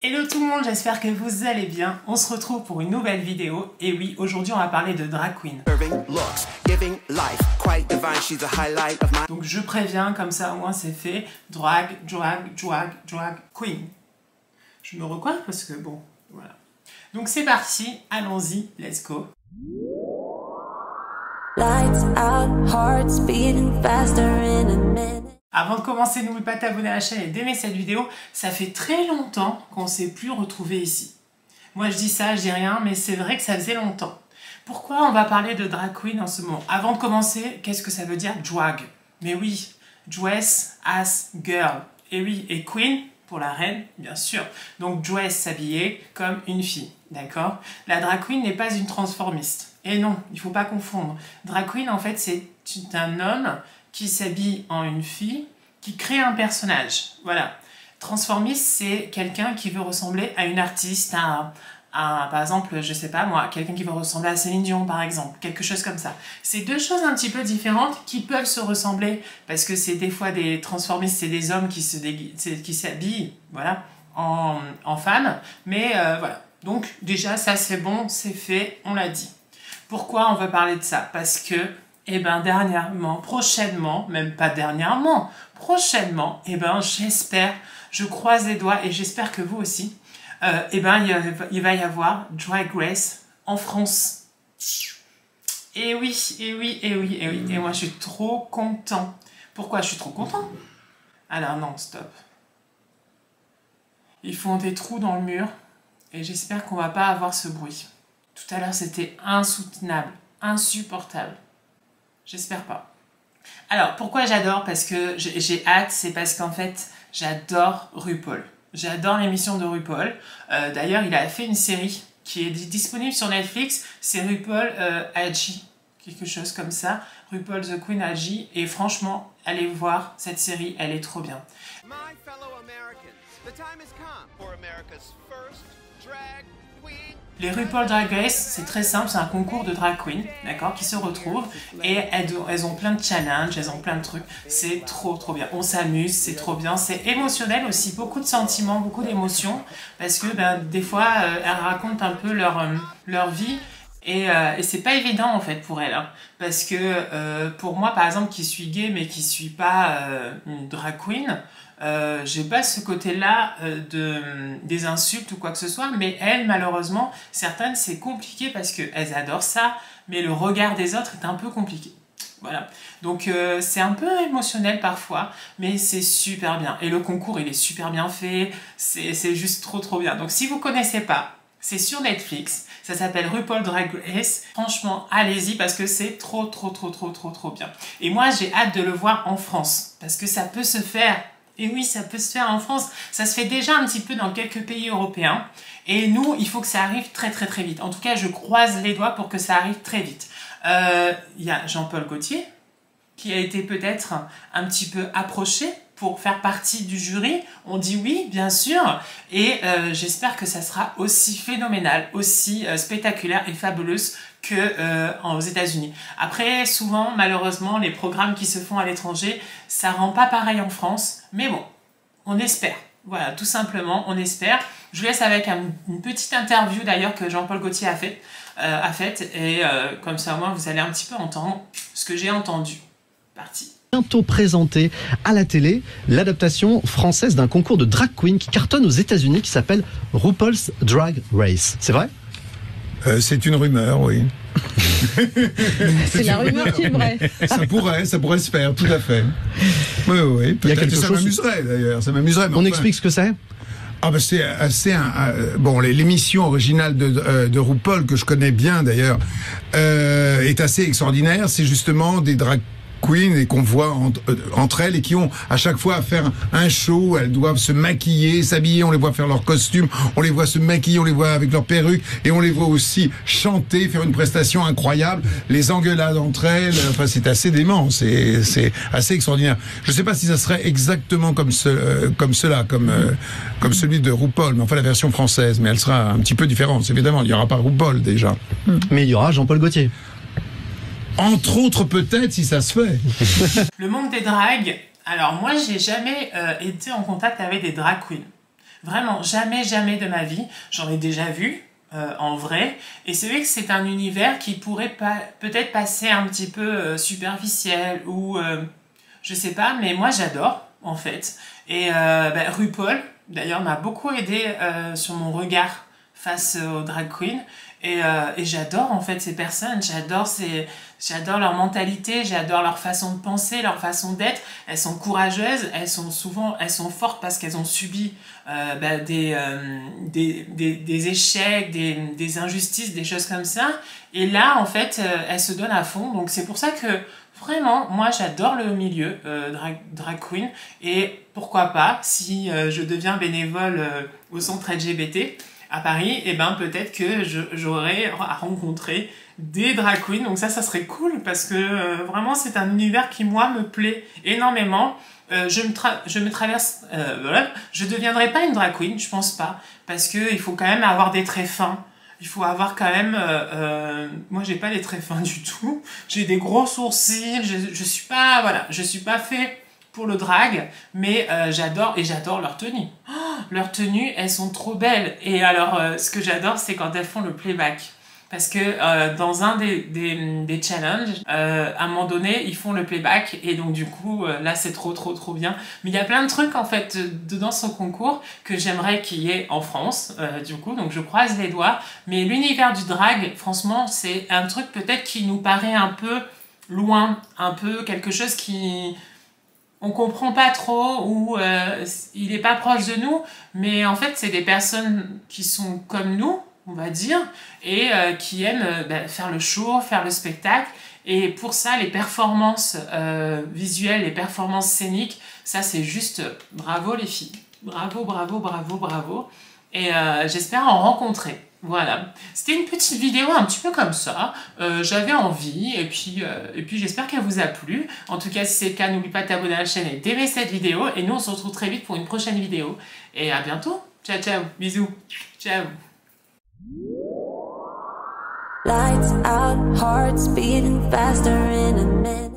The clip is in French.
Hello tout le monde, j'espère que vous allez bien. On se retrouve pour une nouvelle vidéo. Et oui, aujourd'hui on va parler de drag queen. Donc je préviens, comme ça au moins c'est fait. Drag queen. Je me recoiffe parce que bon, voilà. Donc c'est parti, allons-y, let's go. Lights out, hearts beating faster in a minute. Avant de commencer, n'oublie pas de t'abonner à la chaîne et d'aimer cette vidéo. Ça fait très longtemps qu'on ne s'est plus retrouvé ici. Moi je dis ça, je dis rien, mais c'est vrai que ça faisait longtemps. Pourquoi on va parler de drag queen en ce moment? Avant de commencer, qu'est-ce que ça veut dire drag? Mais oui, dress as girl. Et oui, et queen pour la reine, bien sûr. Donc dress, s'habiller comme une fille, d'accord? La drag queen n'est pas une transformiste. Et non, il ne faut pas confondre. Drag queen, en fait, c'est un homme qui s'habille en une fille, qui crée un personnage. Voilà. Transformiste, c'est quelqu'un qui veut ressembler à une artiste, par exemple, je sais pas moi, quelqu'un qui veut ressembler à Céline Dion, par exemple, quelque chose comme ça. C'est deux choses un petit peu différentes qui peuvent se ressembler, parce que c'est des fois des transformistes, c'est des hommes qui s'habillent, voilà, en femmes, mais voilà. Donc déjà, ça c'est bon, c'est fait, on l'a dit. Pourquoi on veut parler de ça? Parce que eh ben dernièrement, prochainement, même pas dernièrement, prochainement, eh ben j'espère, je croise les doigts et j'espère que vous aussi, eh ben il va y avoir Drag Race en France. Et oui, et oui, et oui, et oui, et moi je suis trop content. Pourquoi je suis trop content? Alors non, stop. Ils font des trous dans le mur et j'espère qu'on va pas avoir ce bruit. Tout à l'heure c'était insoutenable, insupportable. J'espère pas. Alors, pourquoi j'adore? Parce que j'ai hâte, c'est parce qu'en fait, j'adore RuPaul. J'adore l'émission de RuPaul. D'ailleurs, il a fait une série qui est disponible sur Netflix. C'est RuPaul Agi, quelque chose comme ça. RuPaul The Queen Agi. Et franchement, allez voir cette série, elle est trop bien. My fellow Americans, the time has come for America's first drag queen. Les RuPaul Drag Race, c'est très simple, c'est un concours de drag queen, d'accord, qui se retrouvent et elles ont plein de challenges, elles ont plein de trucs, c'est trop bien, on s'amuse, c'est trop bien, c'est émotionnel aussi, beaucoup de sentiments, beaucoup d'émotions, parce que ben, des fois, elles racontent un peu leur vie et c'est pas évident en fait pour elles, hein, parce que pour moi par exemple qui suis gay mais qui suis pas une drag queen, j'ai pas ce côté-là des insultes ou quoi que ce soit, mais elles, malheureusement, certaines, c'est compliqué parce qu'elles adorent ça, mais le regard des autres est un peu compliqué. Voilà. Donc, c'est un peu émotionnel parfois, mais c'est super bien. Et le concours, il est super bien fait, c'est juste trop bien. Donc, si vous connaissez pas, c'est sur Netflix, ça s'appelle RuPaul Drag Race. Franchement, allez-y parce que c'est trop bien. Et moi, j'ai hâte de le voir en France, parce que ça peut se faire. Et oui, ça peut se faire en France. Ça se fait déjà un petit peu dans quelques pays européens. Et nous, il faut que ça arrive très vite. En tout cas, je croise les doigts pour que ça arrive très vite. Il y a Jean-Paul Gaultier, qui a été peut-être un petit peu approché pour faire partie du jury. On dit oui, bien sûr. Et j'espère que ça sera aussi phénoménal, aussi spectaculaire et fabuleuse aux États-Unis. Après, souvent, malheureusement, les programmes qui se font à l'étranger, ça rend pas pareil en France. Mais bon, on espère. Voilà, tout simplement, on espère. Je vous laisse avec une petite interview d'ailleurs que Jean-Paul Gaultier a faite. Et comme ça, moi, vous allez un petit peu entendre ce que j'ai entendu. Parti. Bientôt présenté à la télé l'adaptation française d'un concours de drag queen qui cartonne aux États-Unis qui s'appelle RuPaul's Drag Race. C'est vrai? C'est une rumeur, oui. C'est la rumeur qui est vraie. Ça pourrait se faire, tout à fait. Oui. Il y a quelque ça chose. m'amuserait d'ailleurs, ça m'amuserait. On explique ce que c'est? Ah ben c'est bon, l'émission originale de RuPaul que je connais bien d'ailleurs est assez extraordinaire. C'est justement des drag queen et qu'on voit entre elles et qui ont à chaque fois à faire un show. Elles doivent se maquiller, s'habiller, on les voit faire leurs costumes, on les voit se maquiller, on les voit avec leurs perruques et on les voit aussi chanter, faire une prestation incroyable, les engueulades entre elles, enfin c'est assez dément, c'est assez extraordinaire. Je sais pas si ça serait exactement comme celui de RuPaul, mais enfin la version française, mais elle sera un petit peu différente, évidemment, il y aura pas RuPaul déjà. Mais il y aura Jean-Paul Gaultier. Entre autres, peut-être, si ça se fait. Le monde des dragues. Alors, moi, j'ai jamais été en contact avec des drag queens. Vraiment, jamais, jamais de ma vie. J'en ai déjà vu en vrai. Et c'est vrai que c'est un univers qui pourrait peut-être passer un petit peu superficiel ou je sais pas, mais moi j'adore en fait. Et RuPaul, d'ailleurs, m'a beaucoup aidé sur mon regard face aux drag queens. Et j'adore en fait ces personnes, j'adore leur mentalité, j'adore leur façon de penser, leur façon d'être. Elles sont courageuses, elles sont fortes parce qu'elles ont subi des échecs, des injustices, des choses comme ça. Et là en fait, elles se donnent à fond. Donc c'est pour ça que vraiment, moi j'adore le milieu drag queen. Et pourquoi pas, si je deviens bénévole au centre LGBT à Paris, et ben peut-être que j'aurai à rencontrer des drag queens. Donc ça serait cool parce que vraiment c'est un univers qui moi me plaît énormément. Je me traverse, voilà. Je deviendrai pas une drag queen, je pense pas, parce que il faut quand même avoir des traits fins. Il faut avoir quand même, moi j'ai pas les traits fins du tout. J'ai des gros sourcils. Je suis pas, voilà, je suis pas fait pour le drag, mais j'adore leur tenue. Oh, leurs tenues, elles sont trop belles. Et alors, ce que j'adore, c'est quand elles font le playback. Parce que dans un des challenges, à un moment donné, ils font le playback. Et donc, du coup, là, c'est trop bien. Mais il y a plein de trucs, en fait, dans ce concours que j'aimerais qu'il y ait en France, du coup. Donc, je croise les doigts. Mais l'univers du drag, franchement, c'est un truc peut-être qui nous paraît un peu loin. Un peu quelque chose qui... on comprend pas trop ou il est pas proche de nous, mais en fait c'est des personnes qui sont comme nous, on va dire, et qui aiment faire le show, faire le spectacle. Et pour ça, les performances visuelles, les performances scéniques, ça c'est juste bravo les filles, bravo. Et j'espère en rencontrer. Voilà, c'était une petite vidéo un petit peu comme ça, j'avais envie, et puis j'espère qu'elle vous a plu. En tout cas, si c'est le cas, n'oublie pas de t'abonner à la chaîne et d'aimer cette vidéo, et nous on se retrouve très vite pour une prochaine vidéo, et à bientôt, ciao, bisous, ciao. Lights out, hearts beating faster in a minute.